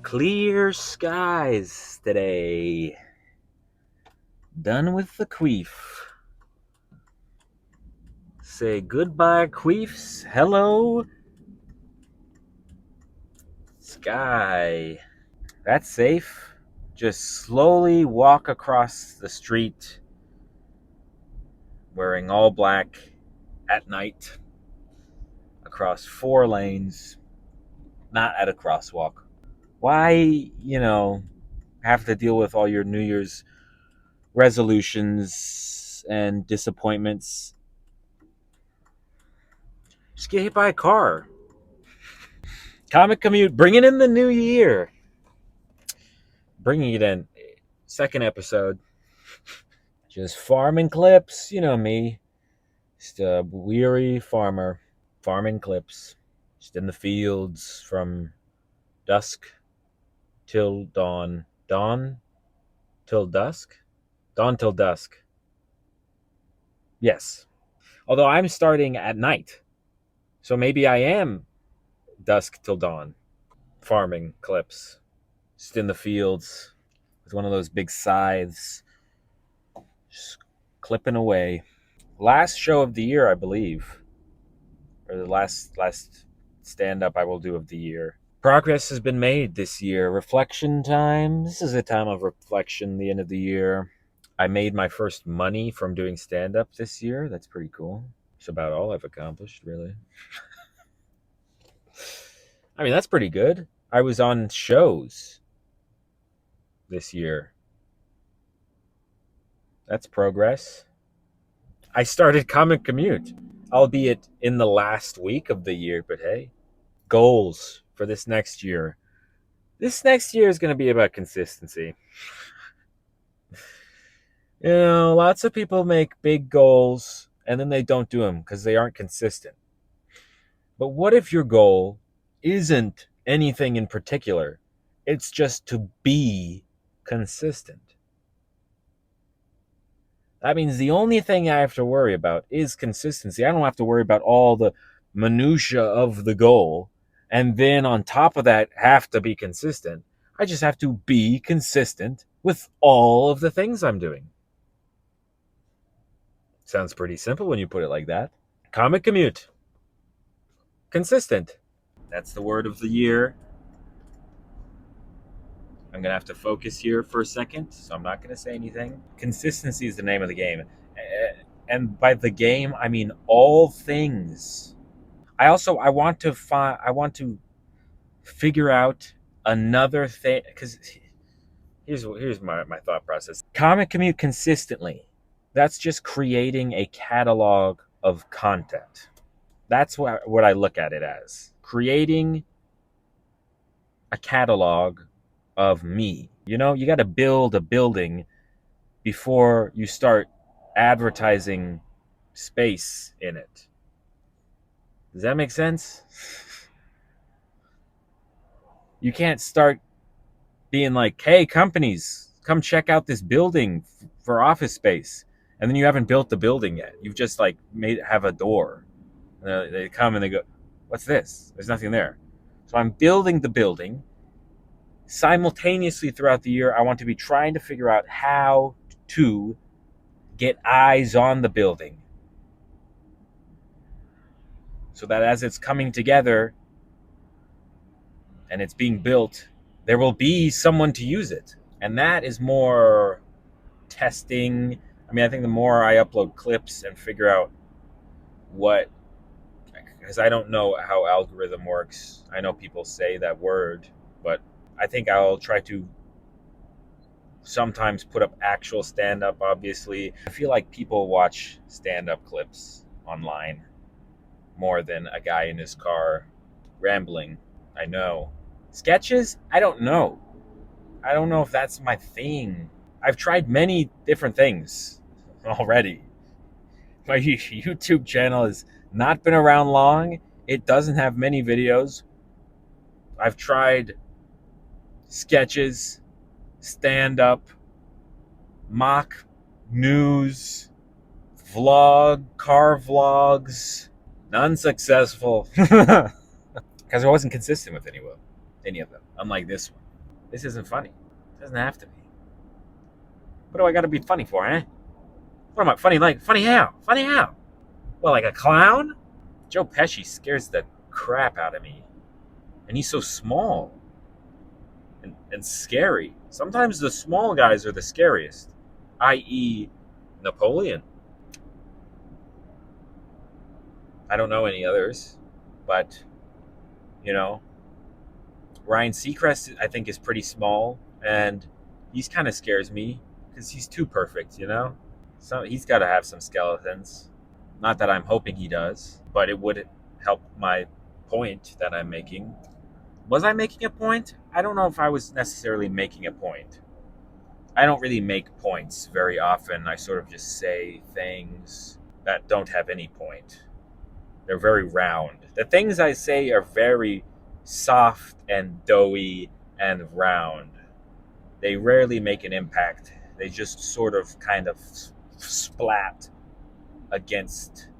Clear skies today. Done with the queef. Say goodbye, queefs. Hello, sky. That's safe. Just slowly walk across the street wearing all black at night across 4 lanes, not at a crosswalk. Why, have to deal with all your New Year's resolutions and disappointments? Just get hit by a car. Commute, bringing in the new year. Bringing it in. Second episode. Just farming clips. You know me. Just a weary farmer. Farming clips. Just in the fields from dusk till dawn. Dawn till dusk? Dawn till dusk. Yes. Although I'm starting at night. So maybe I am dusk till dawn. Farming clips. Just in the fields with one of those big scythes. Just clipping away. Last show of the year, I believe. Or the last stand-up I will do of the year. Progress has been made this year. Reflection time. This is a time of reflection, the end of the year. I made my first money from doing stand-up this year. That's pretty cool. It's about all I've accomplished, really. I mean, that's pretty good. I was on shows this year. That's progress. I started Commute, albeit in the last week of the year, but hey. Goals for this next year. This next year is going to be about consistency. Lots of people make big goals and then they don't do them because they aren't consistent. But what if your goal isn't anything in particular? It's just to be consistent. That means the only thing I have to worry about is consistency. I don't have to worry about all the minutia of the goal. And then on top of that, have to be consistent. I just have to be consistent with all of the things I'm doing. Sounds pretty simple when you put it like that. Commute. Consistent. That's the word of the year. I'm going to have to focus here for a second, so I'm not going to say anything. Consistency is the name of the game. And by the game, I mean all things. I want to figure out another thing, because here's my thought process. Commute consistently. That's just creating a catalog of content. That's what I look at it as. Creating a catalog of me. You got to build a building before you start advertising space in it. Does that make sense? You can't start being like, hey, companies, come check out this building for office space. And then you haven't built the building yet. You've just have a door. They come and they go, what's this? There's nothing there. So I'm building the building. Simultaneously throughout the year, I want to be trying to figure out how to get eyes on the building. So that as it's coming together and it's being built, there will be someone to use it. And that is more testing. I mean, I think the more I upload clips and figure out because I don't know how algorithm works. I know people say that word, but I think I'll try to sometimes put up actual stand-up, obviously. I feel like people watch stand-up clips online more than a guy in his car rambling. I know. Sketches? I don't know. I don't know if that's my thing. I've tried many different things already. My YouTube channel has not been around long. It doesn't have many videos. I've tried sketches, stand-up, mock news, car vlogs. None successful. Because I wasn't consistent with any of them. Unlike this one. This isn't funny. It doesn't have to be. What do I got to be funny for, eh? What am I funny like? Funny how? Funny how? Well, like a clown? Joe Pesci scares the crap out of me. And he's so small and scary. Sometimes the small guys are the scariest, i.e., Napoleon. I don't know any others, but, you know, Ryan Seacrest, I think, is pretty small, and he's kind of scares me because he's too perfect, you know? So he's got to have some skeletons. Not that I'm hoping he does, but it would help my point that I'm making. Was I making a point? I don't know if I was necessarily making a point. I don't really make points very often. I sort of just say things that don't have any point. They're very round. The things I say are very soft and doughy and round. They rarely make an impact. They just sort of kind of splat against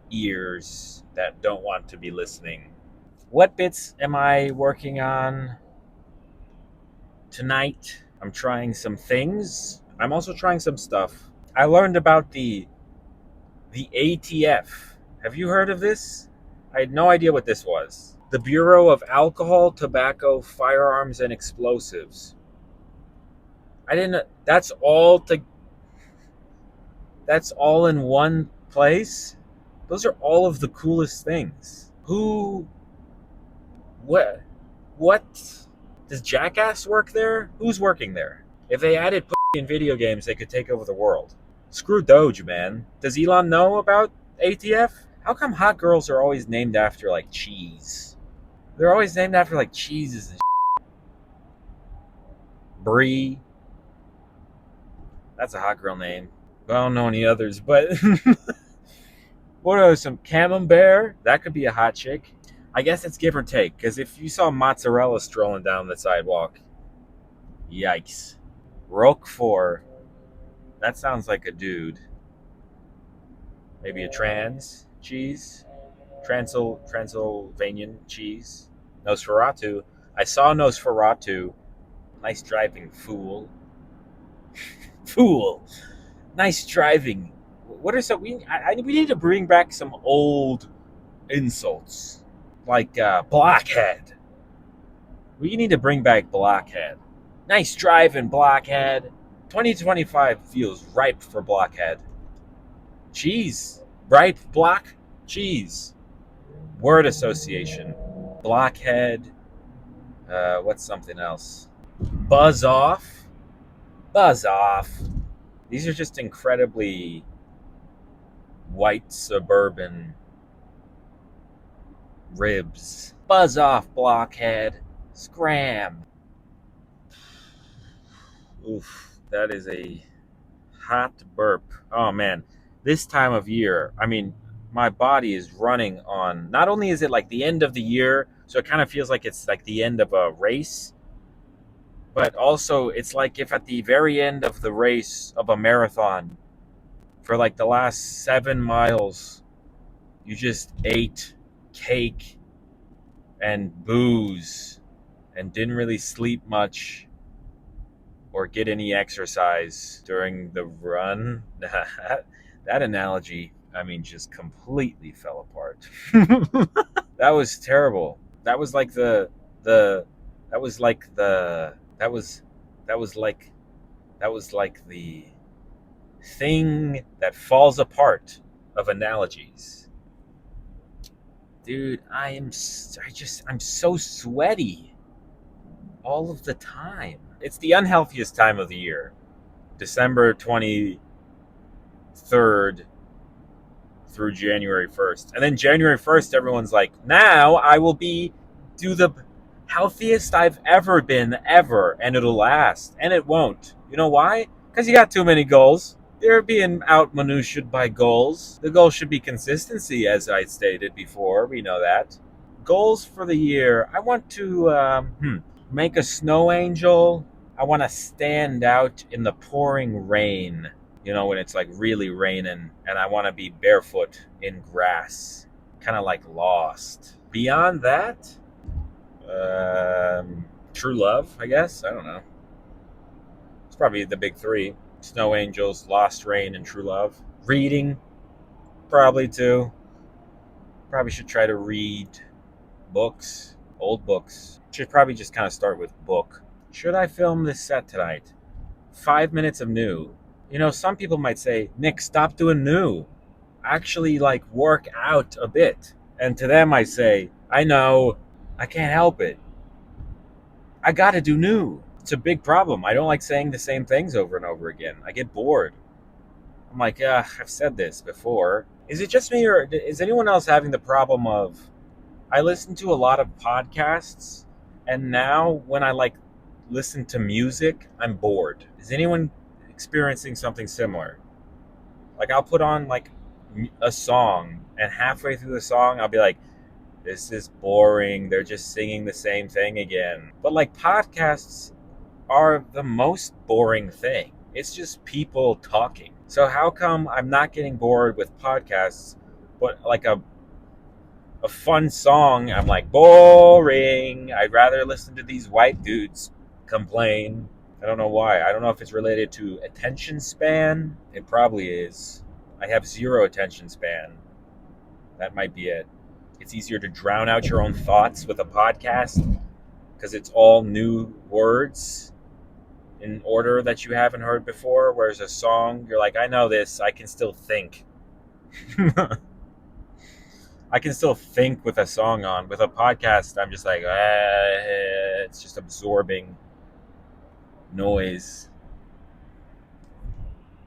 ears that don't want to be listening. What bits am I working on tonight? I'm trying some things. I'm also trying some stuff. I learned about the ATF. Have you heard of this? I had no idea what this was. The Bureau of Alcohol, Tobacco, Firearms, and Explosives. I didn't. That's all in one place. Those are all of the coolest things. Who? What? What? Does Jackass work there? Who's working there? If they added pussy in video games, they could take over the world. Screw Doge, man. Does Elon know about ATF? How come hot girls are always named after, like, cheese? They're always named after, like, cheeses and shit. Brie. That's a hot girl name. I don't know any others, but... What are some Camembert? That could be a hot chick. I guess it's give or take, because if you saw mozzarella strolling down the sidewalk, yikes. Roquefort. That sounds like a dude. Maybe a trans cheese? Transylvanian cheese? Nosferatu. I saw Nosferatu. Nice driving, fool. Fool. Nice driving. What are some... we need to bring back some old insults. Like blockhead. We need to bring back blockhead. Nice driving, blockhead. 2025 feels ripe for blockhead. Cheese. Ripe block cheese. Word association. Blockhead. What's something else? Buzz off. Buzz off. These are just incredibly white suburban ribs. Buzz off, blockhead. Scram. Oof, that is a hot burp. Oh man, this time of year, I mean, my body is running on. Not only is it like the end of the year, so it kind of feels like it's like the end of a race, but also it's like if at the very end of the race of a marathon, for like the last 7 miles, you just ate cake and booze and didn't really sleep much or get any exercise during the run. That analogy, I mean, just completely fell apart. That was terrible. That was like the that was like the that was like that was like the thing that falls apart of analogies. Dude, I'm so sweaty all of the time. It's the unhealthiest time of the year. December 23rd through January 1st. And then January 1st, everyone's like, now I will do the healthiest I've ever been, ever. And it'll last. And it won't. You know why? Because you got too many goals. They're being out-minutiaed by goals. The goal should be consistency, as I stated before. We know that. Goals for the year. I want to make a snow angel. I want to stand out in the pouring rain, when it's like really raining, and I want to be barefoot in grass, kind of like Lost. Beyond that, True Love, I guess. I don't know. It's probably the big three: Snow Angels, Lost Rain, and True Love. Reading, probably too. Probably should try to read books, old books. Should probably just kind of start with book. Should I film this set tonight? 5 minutes of new. You know, some people might say, Nick, stop doing new. Actually, like, work out a bit. And to them, I say, I know, I can't help it. I gotta do new. It's a big problem. I don't like saying the same things over and over again. I get bored. I'm like, I've said this before. Is it just me, or is anyone else having the problem of I listen to a lot of podcasts, and now when I like listen to music, I'm bored. Is anyone experiencing something similar? Like, I'll put on like a song, and halfway through the song, I'll be like, this is boring. They're just singing the same thing again. But like, podcasts are the most boring thing. It's just people talking. So how come I'm not getting bored with podcasts, but like a fun song, I'm like, boring. I'd rather listen to these white dudes complain. I don't know why. I don't know if it's related to attention span. It probably is. I have zero attention span. That might be it. It's easier to drown out your own thoughts with a podcast because it's all new words in order that you haven't heard before. Whereas a song, you're like, I know this. I can still think. I can still think with a song on. With a podcast, I'm just like, it's just absorbing noise.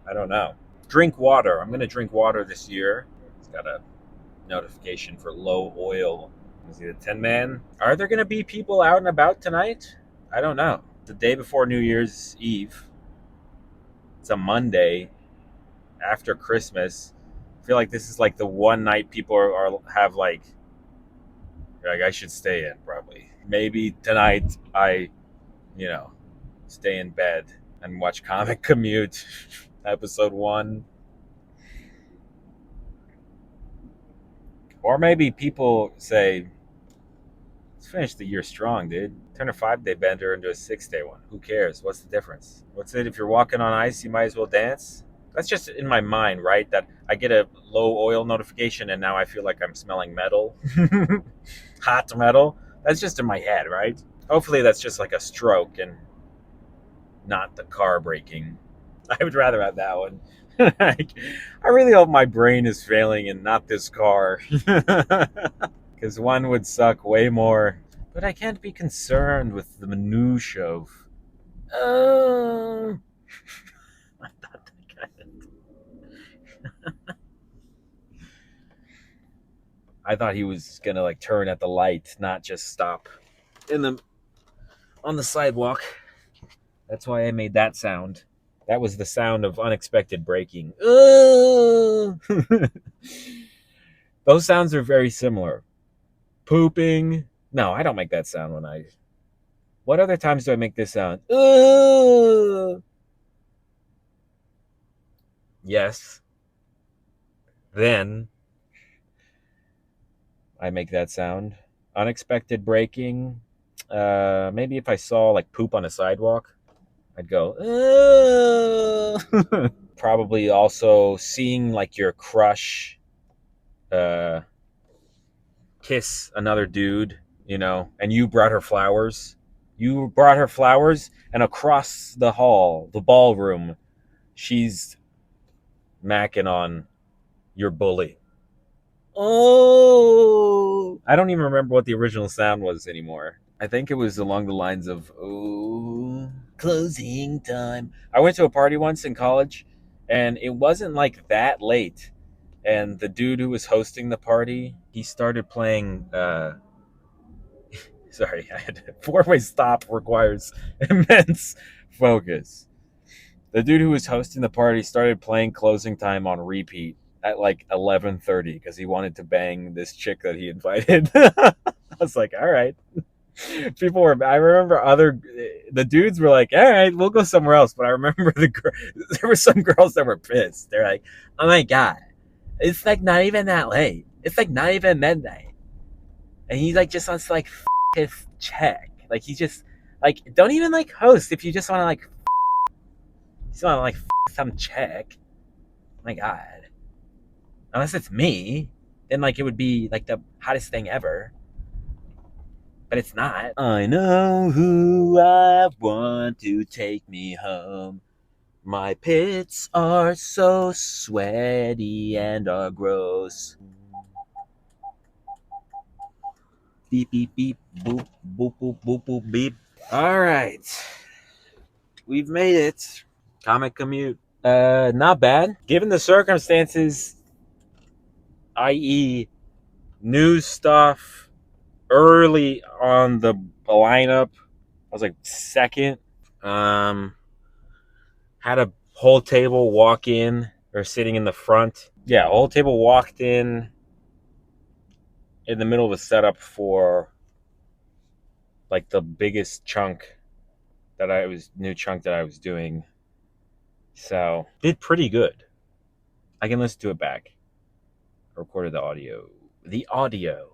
I don't know. Drink water. I'm going to drink water this year. It's got a notification for low oil. Is it a 10 man? Are there going to be people out and about tonight? I don't know. The day before New Year's Eve. It's a Monday after Christmas. I feel like this is like the one night people have like I should stay in probably. Maybe tonight I, stay in bed and watch Commute episode 1. Or maybe people say, let's finish the year strong, dude. Turn a 5-day bender into a 6-day one. Who cares? What's the difference? What's it? If you're walking on ice, you might as well dance. That's just in my mind, right? That I get a low oil notification and now I feel like I'm smelling metal. Hot metal. That's just in my head, right? Hopefully that's just like a stroke and not the car braking. I would rather have that one. I really hope my brain is failing and not this car. Because one would suck way more. But I can't be concerned with the minutiae of. Oh. I thought I got it. I thought he was gonna like turn at the light, not just stop on the sidewalk. That's why I made that sound. That was the sound of unexpected braking. Those sounds are very similar. Pooping. No, I don't make that sound when I. What other times do I make this sound? Yes. Then I make that sound. Unexpected braking. Maybe if I saw like poop on a sidewalk, I'd go. Probably also seeing like your crush kiss another dude, and you brought her flowers. You brought her flowers, and across the hall, the ballroom, she's macking on your bully. Oh! I don't even remember what the original sound was anymore. I think it was along the lines of, oh, closing time. I went to a party once in college, and it wasn't like that late. And the dude who was hosting the party, he started playing, sorry, I had to, four-way stop requires immense focus. The dude who was hosting the party started playing Closing Time on repeat at like 11:30 because he wanted to bang this chick that he invited. I was like, all right. I remember the dudes were like, all right, we'll go somewhere else. But I remember there were some girls that were pissed. They're like, oh my God, it's like not even that late. It's like not even midnight. And he like just wants to like his check. Like he just Like, don't even like host if you just want to some chick. My God, unless it's me, then like it would be like the hottest thing ever. But it's not. I know who I want to take me home. My pits are so sweaty and are gross. Beep, beep, beep, boop, boop, boop, boop, boop, beep. All right. We've made it. Comic Commute. Not bad. Given the circumstances, i.e., news stuff early on the lineup, I was like second. Had a whole table walk in or sitting in the front. Yeah, a whole table walked in the middle of the setup for like the biggest chunk that I was doing. So did pretty good. I can listen to it back. I recorded the audio. The audio.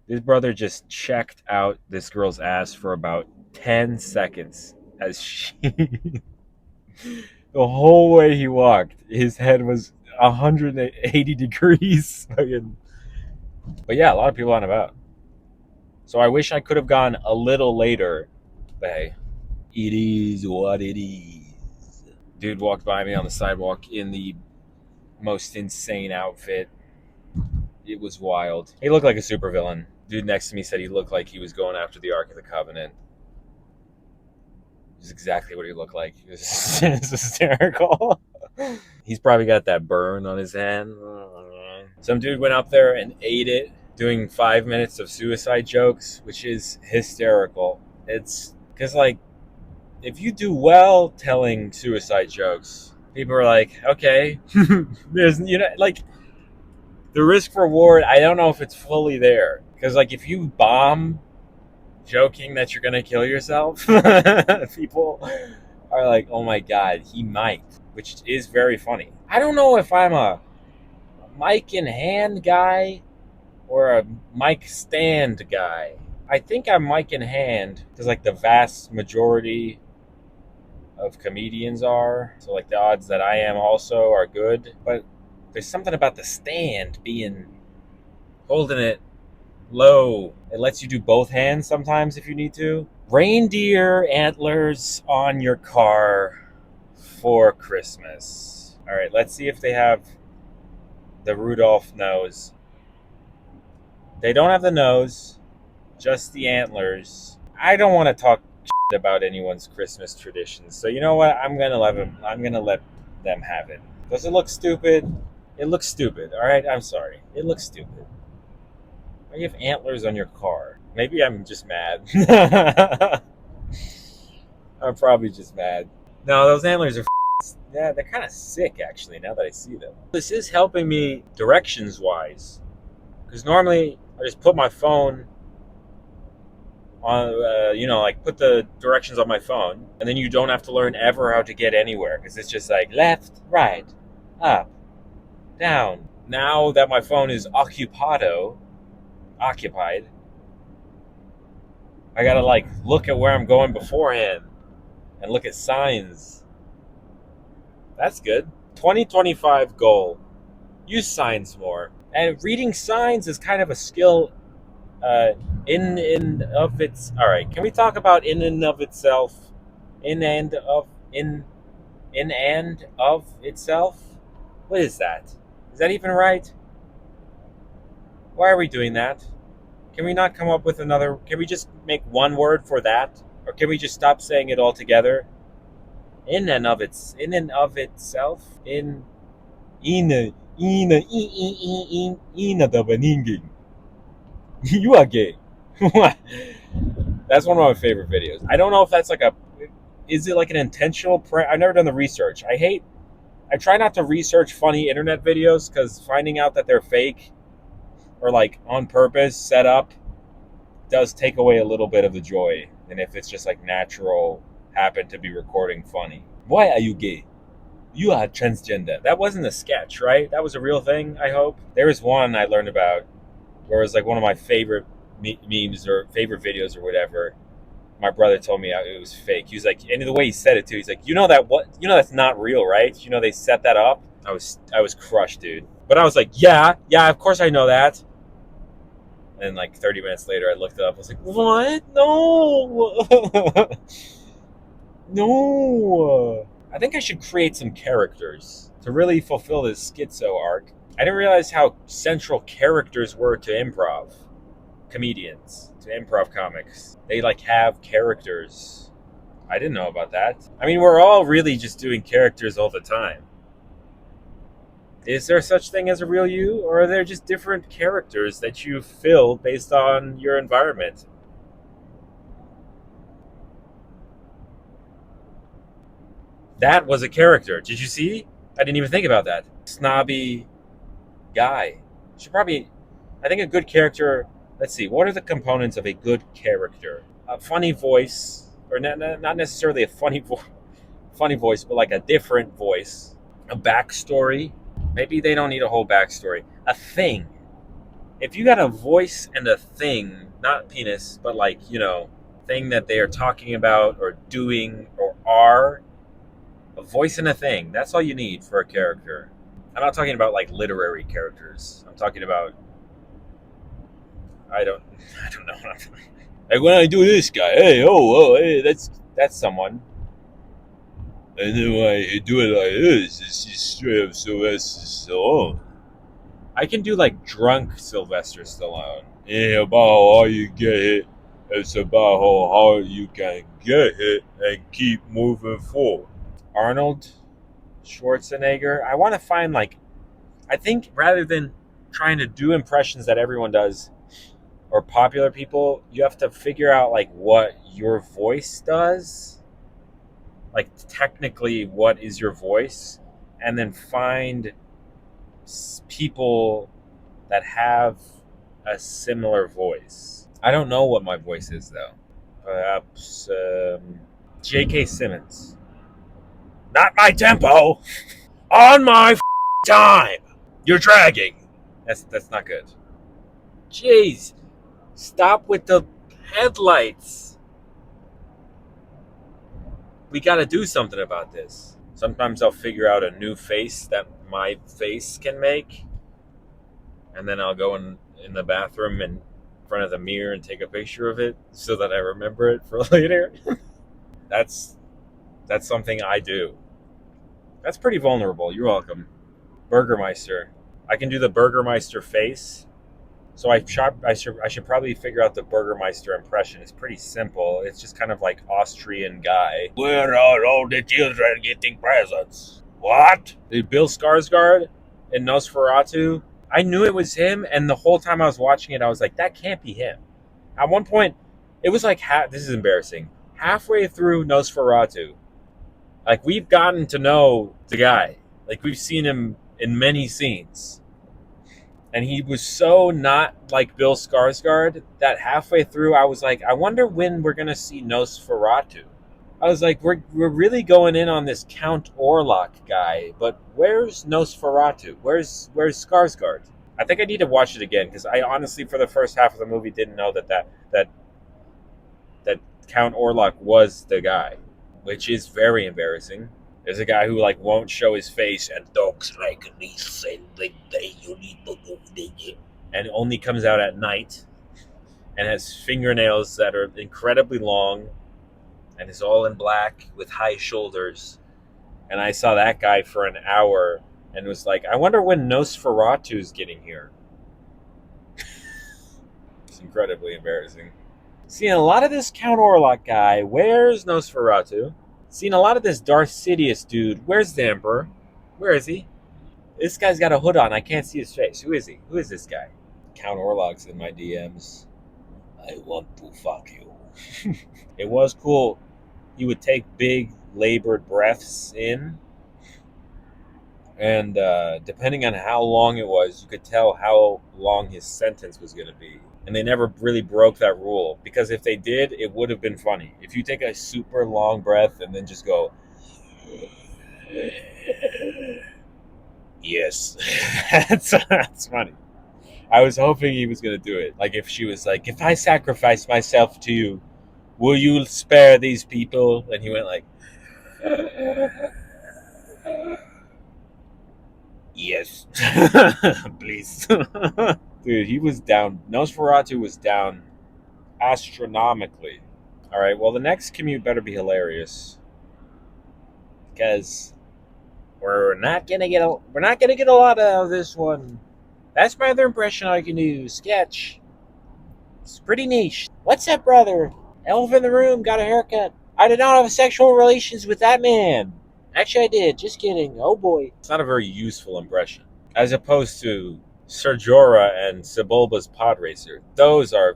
This brother just checked out this girl's ass for about 10 seconds as she the whole way he walked, his head was 180 degrees. But yeah, a lot of people on about. So I wish I could have gone a little later. But hey, it is what it is. Dude walked by me on the sidewalk in the most insane outfit. It was wild. He looked like a supervillain. Dude next to me said he looked like he was going after the Ark of the Covenant. It was exactly what he looked like. It was hysterical. He's probably got that burn on his hand. Some dude went up there and ate it, doing 5 minutes of suicide jokes, which is hysterical. It's because, like, if you do well telling suicide jokes, people are like, okay, there's, like, the risk reward, I don't know if it's fully there. Because, like, if you bomb joking that you're going to kill yourself, people are like, oh my God, he might, which is very funny. I don't know if I'm a mic in hand guy or a mic stand guy. I think I'm mic in hand because, like, the vast majority of comedians are. So, like, the odds that I am also are good. But there's something about the stand holding it low. It lets you do both hands sometimes if you need to. Reindeer antlers on your car for Christmas. All right, let's see if they have the Rudolph nose. They don't have the nose, just the antlers. I don't want to talk shit about anyone's Christmas traditions. So you know what? I'm gonna let them have it. Does it look stupid? It looks stupid. All right, I'm sorry. It looks stupid. Why do you have antlers on your car? Maybe I'm just mad. I'm probably just mad. No, those antlers are yeah, they're kind of sick actually now that I see them. This is helping me directions wise. Because normally I just put my phone on, like put the directions on my phone, and then you don't have to learn ever how to get anywhere because it's just like left, right, up, down. Now that my phone is occupied, I gotta like look at where I'm going beforehand and look at signs. That's good. 2025 goal: use signs more. And reading signs is kind of a skill in of its. All right, can we talk about in and of itself? In and of itself. What is that? Is that even right? Why are we doing that? Can we not come up with another? Can we just make one word for that, or can we just stop saying it altogether? In and of itself. In da baninging. You are gay. That's one of my favorite videos. I don't know if that's like is it like an intentional prank? I've never done the research. I try not to research funny internet videos because finding out that they're fake or like on purpose set up does take away a little bit of the joy. And if it's just like natural, happen to be recording funny. Why are you gay? You are transgender. That wasn't a sketch, right? That was a real thing, I hope. There was one I learned about where it was like one of my favorite memes or favorite videos or whatever, my brother told me it was fake. He was like, and the way he said it too, he's like, that's not real, right? They set that up. I was crushed, dude. But I was like, yeah, of course I know that. And like 30 minutes later, I looked it up. I was like, what? No, no. I think I should create some characters to really fulfill this schizo arc. I didn't realize how central characters were to improv comedians, to improv comics. They like have characters. I didn't know about that. I mean, we're all really just doing characters all the time. Is there such thing as a real you, or are there just different characters that you fill based on your environment? That was a character. Did you see? I didn't even think about that. Snobby guy. Should probably. I think a good character. Let's see. What are the components of a good character? A funny voice, or not necessarily a funny voice, but like a different voice. A backstory. Maybe they don't need a whole backstory. A thing. If you got a voice and a thing, not penis, but like, thing that they are talking about or doing or are, a voice and a thing. That's all you need for a character. I'm not talking about like literary characters. I'm talking about I don't I don't know what I'm talking. Like when I do this guy, hey, hey, that's someone. And then when I do it like this, it's just straight up Sylvester Stallone. I can do like drunk Sylvester Stallone. Yeah, about how you get hit. It's about how hard you can get hit and keep moving forward. Arnold Schwarzenegger. I want to find like, I think rather than trying to do impressions that everyone does or popular people, you have to figure out like what your voice does. Like technically, what is your voice? And then find people that have a similar voice. I don't know what my voice is though. Perhaps J.K. Simmons. Not my tempo. On my time. You're dragging. That's not good. Jeez. Stop with the headlights. We got to do something about this. Sometimes I'll figure out a new face that my face can make. And then I'll go in the bathroom in front of the mirror and take a picture of it so that I remember it for later. That's something I do. That's pretty vulnerable. You're welcome. Burgermeister. I can do the Burgermeister face. So I should probably figure out the Burgermeister impression. It's pretty simple. It's just kind of like Austrian guy. Where are all the children getting presents? What? Bill Skarsgård in Nosferatu. I knew it was him, and the whole time I was watching it, I was like, that can't be him. At one point, it was like, this is embarrassing. Halfway through Nosferatu, like we've gotten to know the guy. Like we've seen him in many scenes. And he was so not like Bill Skarsgård that halfway through I was like, I wonder when we're gonna see Nosferatu. I was like, we're really going in on this Count Orlok guy, but where's Nosferatu? Where's Skarsgård? I think I need to watch it again because I honestly, for the first half of the movie, didn't know that Count Orlok was the guy, which is very embarrassing. There's a guy who like won't show his face and talks like this and only comes out at night and has fingernails that are incredibly long and is all in black with high shoulders. And I saw that guy for an hour and was like, I wonder when Nosferatu's getting here. It's incredibly embarrassing. Seeing a lot of this Count Orlok guy. Where's Nosferatu? Seen a lot of this Darth Sidious dude. Where's the Emperor? Where is he? This guy's got a hood on. I can't see his face. Who is he? Who is this guy? Count Orlok's in my DMs. I want to fuck you. It was cool. He would take big, labored breaths in. And depending on how long it was, you could tell how long his sentence was going to be. And they never really broke that rule. Because if they did, it would have been funny. If you take a super long breath and then just go... Yes. That's funny. I was hoping he was gonna do it. Like if she was like, if I sacrifice myself to you, will you spare these people? And he went like, yes, please. Dude, he was down. Nosferatu was down astronomically. All right, well, the next commute better be hilarious because we're not gonna get a lot out of this one. That's my other impression I can do. Sketch. It's pretty niche. What's up, brother? Elephant in the room. Got a haircut. I did not have sexual relations with that man. Actually, I did. Just kidding. Oh boy. It's not a very useful impression, as opposed to Sir Jorah and Sebulba's pod racer. Those are.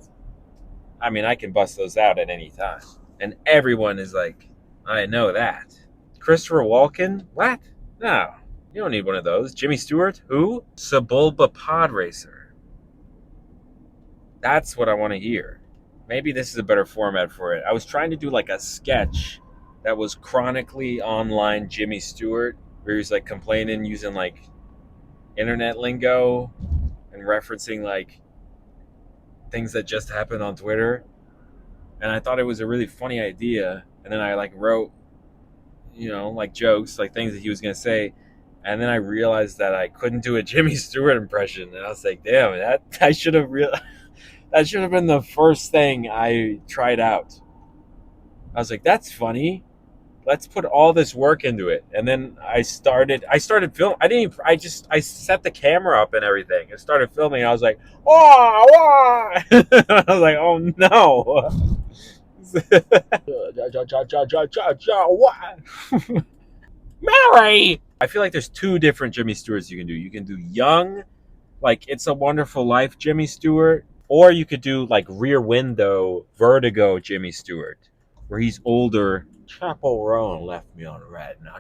I mean, I can bust those out at any time, and everyone is like, I know that. Christopher Walken? What? No, you don't need one of those. Jimmy Stewart? Who? Sebulba pod racer. That's what I want to hear. Maybe this is a better format for it. I was trying to do like a sketch that was chronically online Jimmy Stewart, where he was like complaining using like internet lingo and referencing like things that just happened on Twitter. And I thought it was a really funny idea. And then I like wrote, like jokes, like things that he was gonna say. And then I realized that I couldn't do a Jimmy Stewart impression, and I was like, "Damn, that I should have that should have been the first thing I tried out." I was like, "That's funny. Let's put all this work into it." And then I started filming. I set the camera up and everything. I started filming. And I was like, "Wah, wah!" I was like, "Oh no." Mary! I feel like there's two different Jimmy Stewarts you can do. You can do young, like It's a Wonderful Life Jimmy Stewart, or you could do like Rear Window, Vertigo Jimmy Stewart, where he's older. Chapel Roan left me on red. Now,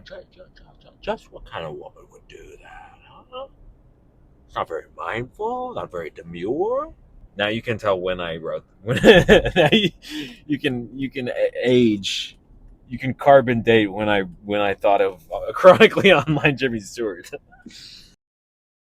just what kind of woman would do that? Huh? It's not very mindful, not very demure. Now you can tell when I wrote. Now you can age. You can carbon date when I thought of chronically online Jimmy Stewart.